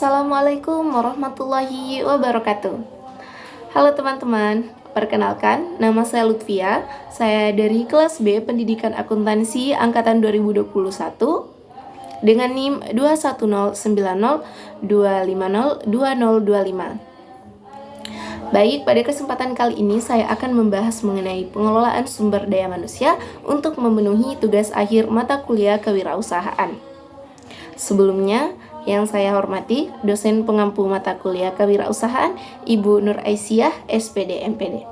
Assalamualaikum warahmatullahi wabarakatuh. Halo teman-teman, perkenalkan nama saya Lutfia. Saya dari kelas B Pendidikan Akuntansi angkatan 2021 dengan NIM 2109025020025. Baik, pada kesempatan kali ini saya akan membahas mengenai pengelolaan sumber daya manusia untuk memenuhi tugas akhir mata kuliah kewirausahaan. Sebelumnya, yang saya hormati, dosen pengampu mata kuliah kewirausahaan, Ibu Nur Aisyah, SPD MPD.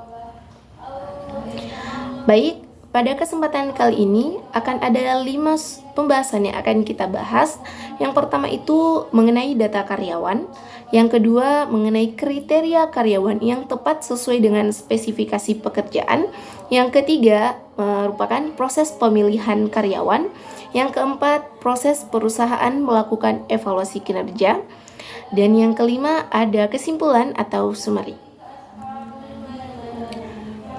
Baik, pada kesempatan kali ini akan ada 5 pembahasan yang akan kita bahas. Yang pertama itu mengenai data karyawan, yang kedua mengenai kriteria karyawan yang tepat sesuai dengan spesifikasi pekerjaan, yang ketiga merupakan proses pemilihan karyawan, yang keempat proses perusahaan melakukan evaluasi kinerja, dan yang kelima ada kesimpulan atau summary.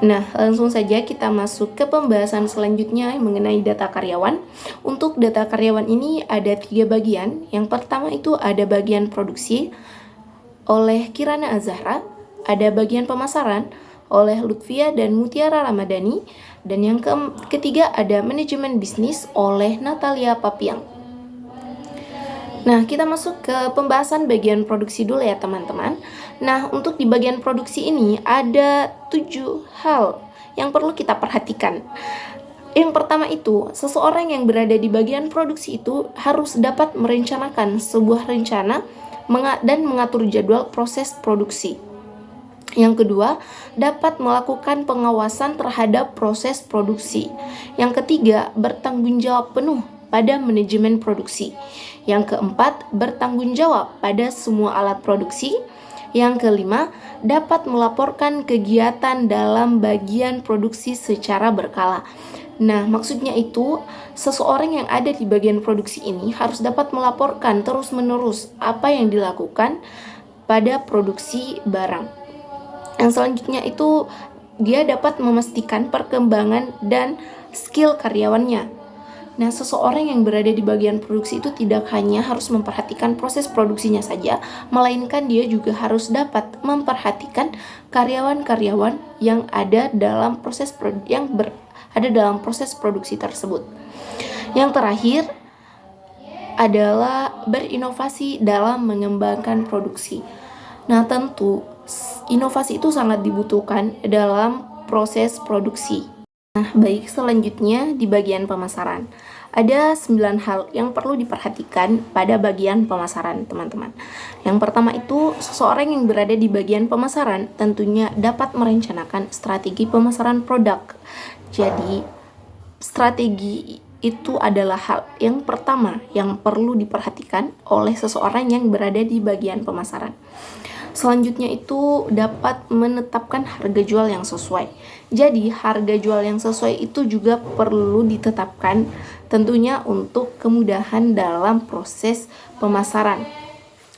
Nah, langsung saja kita masuk ke pembahasan selanjutnya mengenai data karyawan. Untuk data karyawan ini ada 3 bagian. Yang pertama itu ada bagian produksi oleh Kirana Azahra, ada bagian pemasaran oleh Lutfia dan Mutiara Ramadhani, dan yang ketiga ada manajemen bisnis oleh Natalia Papiang. Nah, kita masuk ke pembahasan bagian produksi dulu ya teman-teman. Nah, untuk di bagian produksi ini ada 7 hal yang perlu kita perhatikan. Yang pertama itu, seseorang yang berada di bagian produksi itu harus dapat merencanakan sebuah rencana dan mengatur jadwal proses produksi. Yang kedua, dapat melakukan pengawasan terhadap proses produksi. Yang ketiga, bertanggung jawab penuh pada manajemen produksi. Yang keempat, bertanggung jawab pada semua alat produksi. Yang kelima, dapat melaporkan kegiatan dalam bagian produksi secara berkala. Nah, maksudnya itu, seseorang yang ada di bagian produksi ini harus dapat melaporkan terus-menerus apa yang dilakukan pada produksi barang. Yang selanjutnya itu, dia dapat memastikan perkembangan dan skill karyawannya. Nah, seseorang yang berada di bagian produksi itu tidak hanya harus memperhatikan proses produksinya saja, melainkan dia juga harus dapat memperhatikan karyawan-karyawan yang ada dalam proses produksi tersebut. Yang terakhir adalah berinovasi dalam mengembangkan produksi. Nah, tentu inovasi itu sangat dibutuhkan dalam proses produksi. Nah, baik, selanjutnya di bagian pemasaran. Ada 9 hal yang perlu diperhatikan pada bagian pemasaran, teman-teman. Yang pertama itu, seseorang yang berada di bagian pemasaran tentunya dapat merencanakan strategi pemasaran produk. Jadi, strategi itu adalah hal yang pertama yang perlu diperhatikan oleh seseorang yang berada di bagian pemasaran. Selanjutnya itu dapat menetapkan harga jual yang sesuai. Jadi harga jual yang sesuai itu juga perlu ditetapkan tentunya untuk kemudahan dalam proses pemasaran.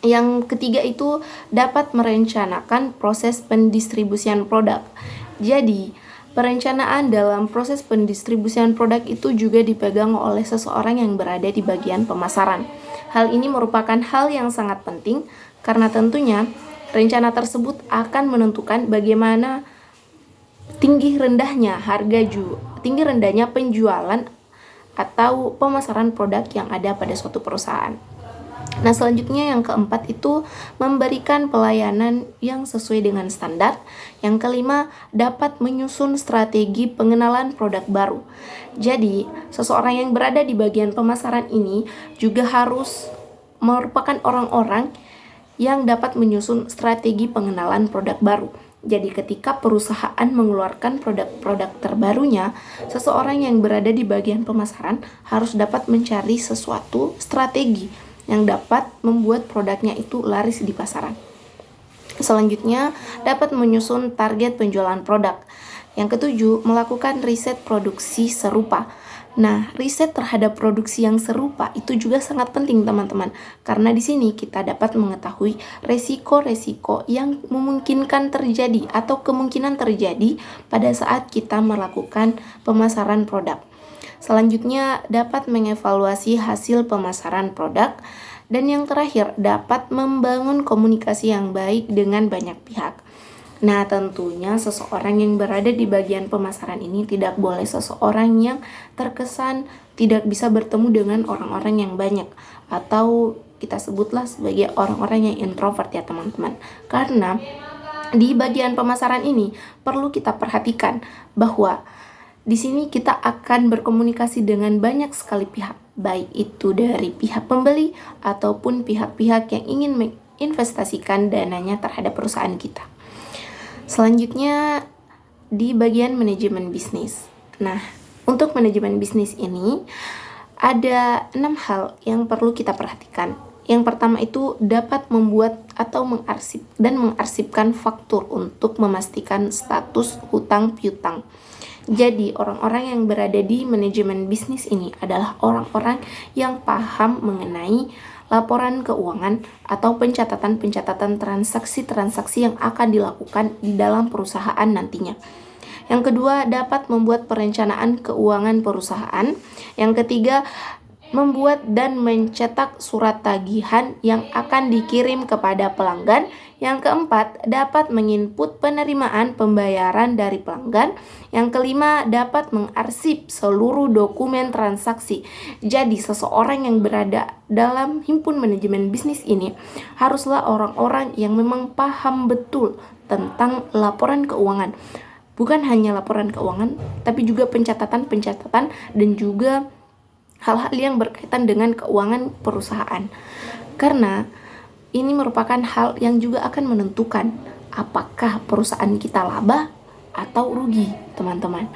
Yang ketiga itu dapat merencanakan proses pendistribusian produk. Jadi perencanaan dalam proses pendistribusian produk itu juga dipegang oleh seseorang yang berada di bagian pemasaran. Hal ini merupakan hal yang sangat penting karena tentunya rencana tersebut akan menentukan bagaimana tinggi rendahnya penjualan atau pemasaran produk yang ada pada suatu perusahaan. Nah, selanjutnya yang keempat itu memberikan pelayanan yang sesuai dengan standar. Yang kelima, dapat menyusun strategi pengenalan produk baru. Jadi, seseorang yang berada di bagian pemasaran ini juga harus merupakan orang-orang yang dapat menyusun strategi pengenalan produk baru. Jadi ketika perusahaan mengeluarkan produk-produk terbarunya, seseorang yang berada di bagian pemasaran harus dapat mencari sesuatu strategi yang dapat membuat produknya itu laris di pasaran. Selanjutnya, dapat menyusun target penjualan produk. Yang ketujuh, melakukan riset produksi serupa. Nah, riset terhadap produksi yang serupa itu juga sangat penting, teman-teman. Karena di sini kita dapat mengetahui resiko-resiko yang memungkinkan terjadi atau kemungkinan terjadi pada saat kita melakukan pemasaran produk. Selanjutnya, dapat mengevaluasi hasil pemasaran produk. Dan yang terakhir, dapat membangun komunikasi yang baik dengan banyak pihak. Nah, tentunya seseorang yang berada di bagian pemasaran ini tidak boleh seseorang yang terkesan tidak bisa bertemu dengan orang-orang yang banyak, atau kita sebutlah sebagai orang-orang yang introvert ya teman-teman. Karena di bagian pemasaran ini perlu kita perhatikan bahwa di sini kita akan berkomunikasi dengan banyak sekali pihak, baik itu dari pihak pembeli ataupun pihak-pihak yang ingin menginvestasikan dananya terhadap perusahaan kita. Selanjutnya di bagian manajemen bisnis. Nah, untuk manajemen bisnis ini ada 6 hal yang perlu kita perhatikan. Yang pertama itu dapat membuat atau mengarsipkan faktur untuk memastikan status hutang piutang. Jadi, orang-orang yang berada di manajemen bisnis ini adalah orang-orang yang paham mengenai laporan keuangan atau pencatatan-pencatatan transaksi-transaksi yang akan dilakukan di dalam perusahaan nantinya. Yang kedua, dapat membuat perencanaan keuangan perusahaan. Yang ketiga, membuat dan mencetak surat tagihan yang akan dikirim kepada pelanggan. Yang keempat, dapat menginput penerimaan pembayaran dari pelanggan. Yang kelima, dapat mengarsip seluruh dokumen transaksi. Jadi, seseorang yang berada dalam himpun manajemen bisnis ini haruslah orang-orang yang memang paham betul tentang laporan keuangan. Bukan hanya laporan keuangan, tapi juga pencatatan-pencatatan dan juga hal-hal yang berkaitan dengan keuangan perusahaan. Karena ini merupakan hal yang juga akan menentukan apakah perusahaan kita laba atau rugi, teman-teman.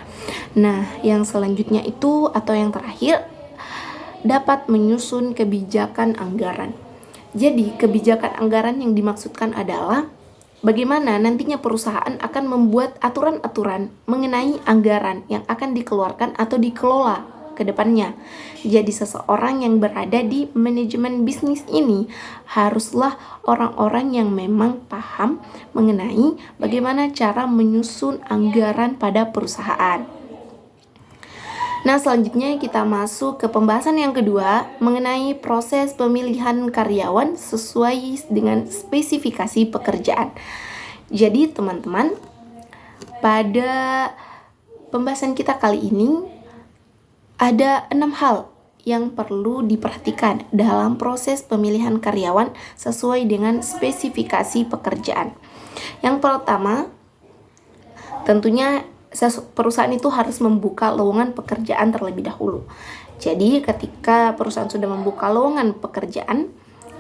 Nah, yang selanjutnya itu atau yang terakhir, dapat menyusun kebijakan anggaran. Jadi, kebijakan anggaran yang dimaksudkan adalah bagaimana nantinya perusahaan akan membuat aturan-aturan mengenai anggaran yang akan dikeluarkan atau dikelola ke depannya. Jadi seseorang yang berada di manajemen bisnis ini haruslah orang-orang yang memang paham mengenai bagaimana cara menyusun anggaran pada perusahaan. Nah, selanjutnya kita masuk ke pembahasan yang kedua mengenai proses pemilihan karyawan sesuai dengan spesifikasi pekerjaan. Jadi, teman-teman, pada pembahasan kita kali ini ada 6 hal yang perlu diperhatikan dalam proses pemilihan karyawan sesuai dengan spesifikasi pekerjaan. Yang pertama, tentunya perusahaan itu harus membuka lowongan pekerjaan terlebih dahulu. Jadi ketika perusahaan sudah membuka lowongan pekerjaan,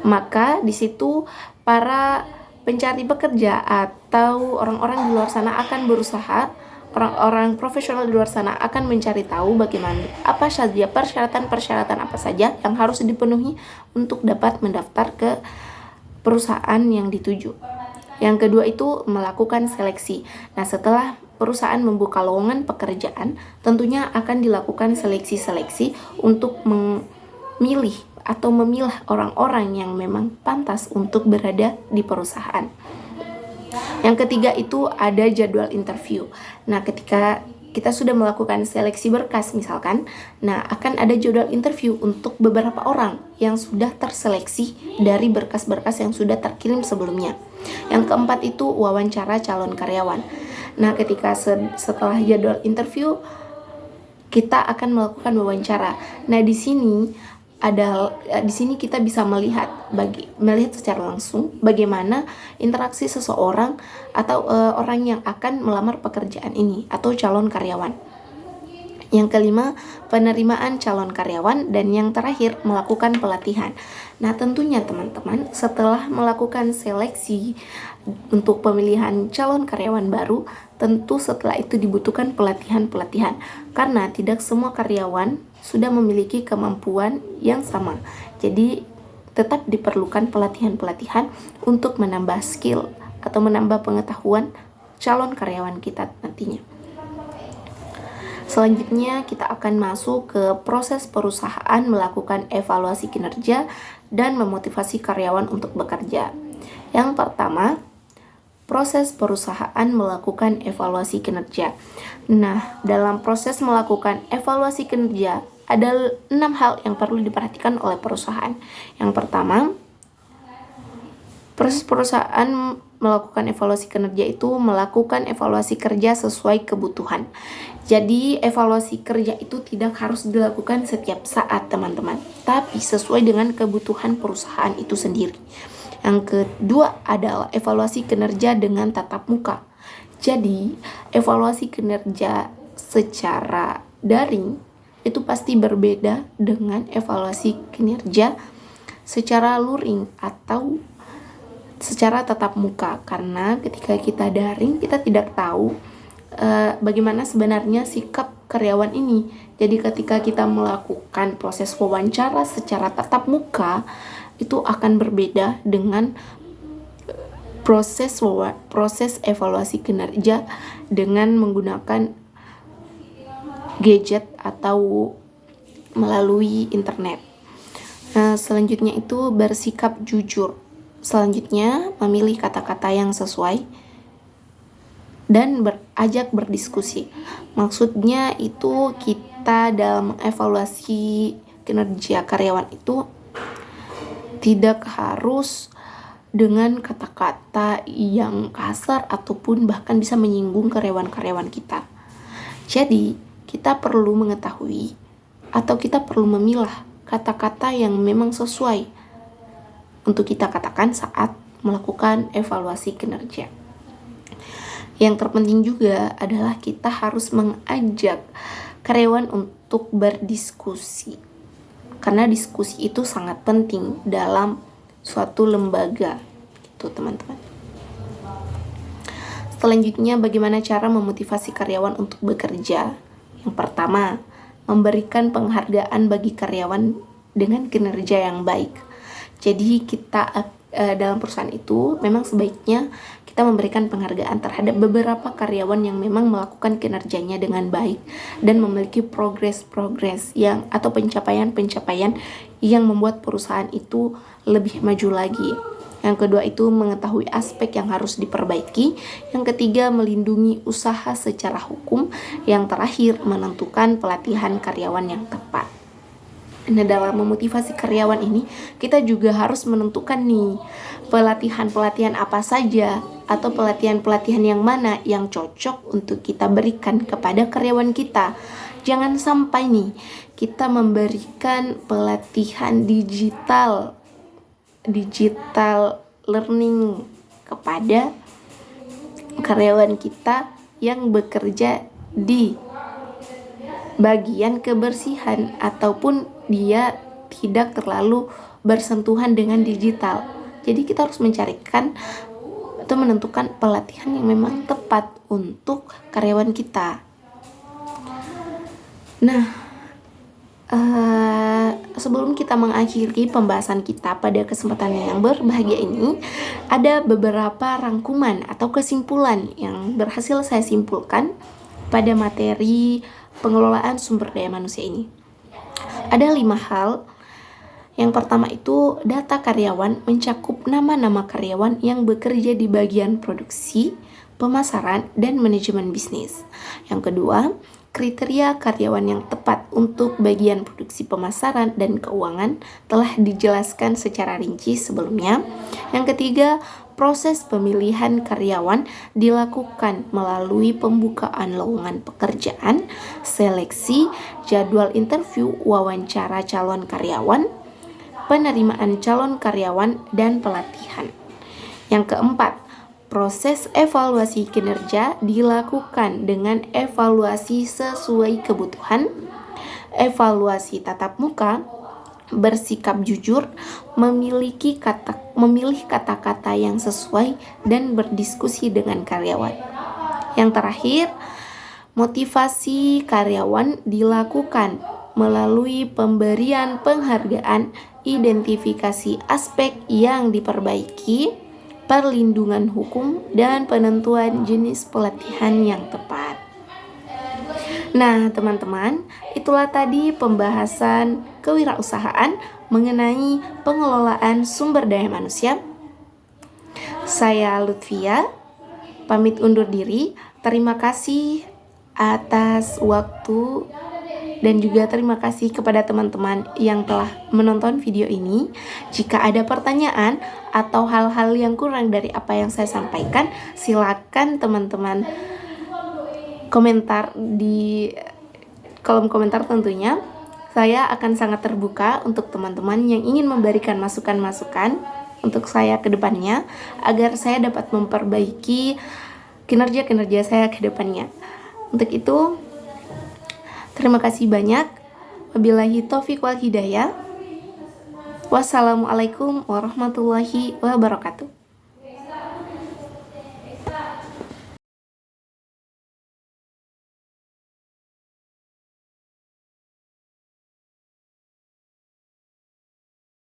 maka di situ para pencari pekerja atau orang-orang di luar sana akan berusaha, orang-orang profesional di luar sana akan mencari tahu bagaimana apa saja persyaratan-persyaratan apa saja yang harus dipenuhi untuk dapat mendaftar ke perusahaan yang dituju. Yang kedua itu melakukan seleksi. Nah, setelah perusahaan membuka lowongan pekerjaan, tentunya akan dilakukan seleksi-seleksi untuk memilih atau memilah orang-orang yang memang pantas untuk berada di perusahaan. Yang ketiga itu ada jadwal interview. Nah, ketika kita sudah melakukan seleksi berkas misalkan, nah akan ada jadwal interview untuk beberapa orang yang sudah terseleksi dari berkas-berkas yang sudah terkirim sebelumnya. Yang keempat itu wawancara calon karyawan. Nah, ketika setelah jadwal interview, kita akan melakukan wawancara. Nah, di sini kita bisa melihat secara langsung bagaimana interaksi seseorang atau orang yang akan melamar pekerjaan ini atau calon karyawan. Yang kelima, penerimaan calon karyawan, dan yang terakhir melakukan pelatihan. Nah, tentunya teman-teman, setelah melakukan seleksi untuk pemilihan calon karyawan baru, tentu setelah itu dibutuhkan pelatihan-pelatihan karena tidak semua karyawan sudah memiliki kemampuan yang sama. Jadi tetap diperlukan pelatihan-pelatihan untuk menambah skill atau menambah pengetahuan calon karyawan kita nantinya. Selanjutnya kita akan masuk ke proses perusahaan melakukan evaluasi kinerja dan memotivasi karyawan untuk bekerja. Yang pertama, proses perusahaan melakukan evaluasi kinerja. Nah, dalam proses melakukan evaluasi kinerja, ada 6 hal yang perlu diperhatikan oleh perusahaan. Yang pertama, proses perusahaan melakukan evaluasi kinerja itu melakukan evaluasi kerja sesuai kebutuhan. Jadi evaluasi kerja itu tidak harus dilakukan setiap saat teman-teman, tapi sesuai dengan kebutuhan perusahaan itu sendiri. Yang kedua adalah evaluasi kinerja dengan tatap muka. Jadi evaluasi kinerja secara daring itu pasti berbeda dengan evaluasi kinerja secara luring atau secara tatap muka, karena ketika kita daring kita tidak tahu bagaimana sebenarnya sikap karyawan ini. Jadi ketika kita melakukan proses wawancara secara tatap muka itu akan berbeda dengan proses evaluasi kinerja dengan menggunakan gadget atau melalui internet. Selanjutnya itu bersikap jujur. Selanjutnya, memilih kata-kata yang sesuai dan beajak berdiskusi. Maksudnya itu kita dalam evaluasi kinerja karyawan itu tidak harus dengan kata-kata yang kasar ataupun bahkan bisa menyinggung karyawan-karyawan kita. Jadi, kita perlu mengetahui atau kita perlu memilah kata-kata yang memang sesuai untuk kita katakan saat melakukan evaluasi kinerja. Yang terpenting juga adalah kita harus mengajak karyawan untuk berdiskusi. Karena diskusi itu sangat penting dalam suatu lembaga, gitu teman-teman. Selanjutnya, bagaimana cara memotivasi karyawan untuk bekerja? Yang pertama, memberikan penghargaan bagi karyawan dengan kinerja yang baik. Jadi kita dalam perusahaan itu memang sebaiknya kita memberikan penghargaan terhadap beberapa karyawan yang memang melakukan kinerjanya dengan baik dan memiliki progres yang atau pencapaian yang membuat perusahaan itu lebih maju lagi. Yang kedua itu mengetahui aspek yang harus diperbaiki. Yang ketiga melindungi usaha secara hukum. Yang terakhir menentukan pelatihan karyawan yang tepat. Nah, dalam memotivasi karyawan ini kita juga harus menentukan nih pelatihan apa saja atau pelatihan yang mana yang cocok untuk kita berikan kepada karyawan kita. Jangan sampai nih kita memberikan pelatihan digital learning kepada karyawan kita yang bekerja di bagian kebersihan ataupun dia tidak terlalu bersentuhan dengan digital. Jadi kita harus mencarikan atau menentukan pelatihan yang memang tepat untuk karyawan kita. Nah, sebelum kita mengakhiri pembahasan kita pada kesempatan yang berbahagia ini, ada beberapa rangkuman atau kesimpulan yang berhasil saya simpulkan pada materi pengelolaan sumber daya manusia ini. Ada 5 hal. Yang pertama itu data karyawan mencakup nama-nama karyawan yang bekerja di bagian produksi, pemasaran, dan manajemen bisnis. Yang kedua, kriteria karyawan yang tepat untuk bagian produksi, pemasaran, dan keuangan telah dijelaskan secara rinci sebelumnya. Yang ketiga, proses pemilihan karyawan dilakukan melalui pembukaan lowongan pekerjaan, seleksi, jadwal interview, wawancara calon karyawan, penerimaan calon karyawan, dan pelatihan. Yang keempat, proses evaluasi kinerja dilakukan dengan evaluasi sesuai kebutuhan, evaluasi tatap muka, bersikap jujur, memilih kata-kata yang sesuai, dan berdiskusi dengan karyawan. Yang terakhir, motivasi karyawan dilakukan melalui pemberian penghargaan, identifikasi aspek yang diperbaiki, perlindungan hukum, dan penentuan jenis pelatihan yang tepat. Nah, teman-teman, itulah tadi pembahasan kewirausahaan mengenai pengelolaan sumber daya manusia. Saya Lutfia, pamit undur diri. Terima kasih atas waktu Dan juga terima kasih kepada teman-teman yang telah menonton video ini. Jika ada pertanyaan atau hal-hal yang kurang dari apa yang saya sampaikan, silakan teman-teman komentar di kolom komentar tentunya. Saya akan sangat terbuka untuk teman-teman yang ingin memberikan masukan-masukan untuk saya ke depannya, agar saya dapat memperbaiki kinerja-kinerja saya ke depannya. Untuk itu, terima kasih banyak. Wabillahi taufiq wal hidayah. Wassalamualaikum warahmatullahi wabarakatuh.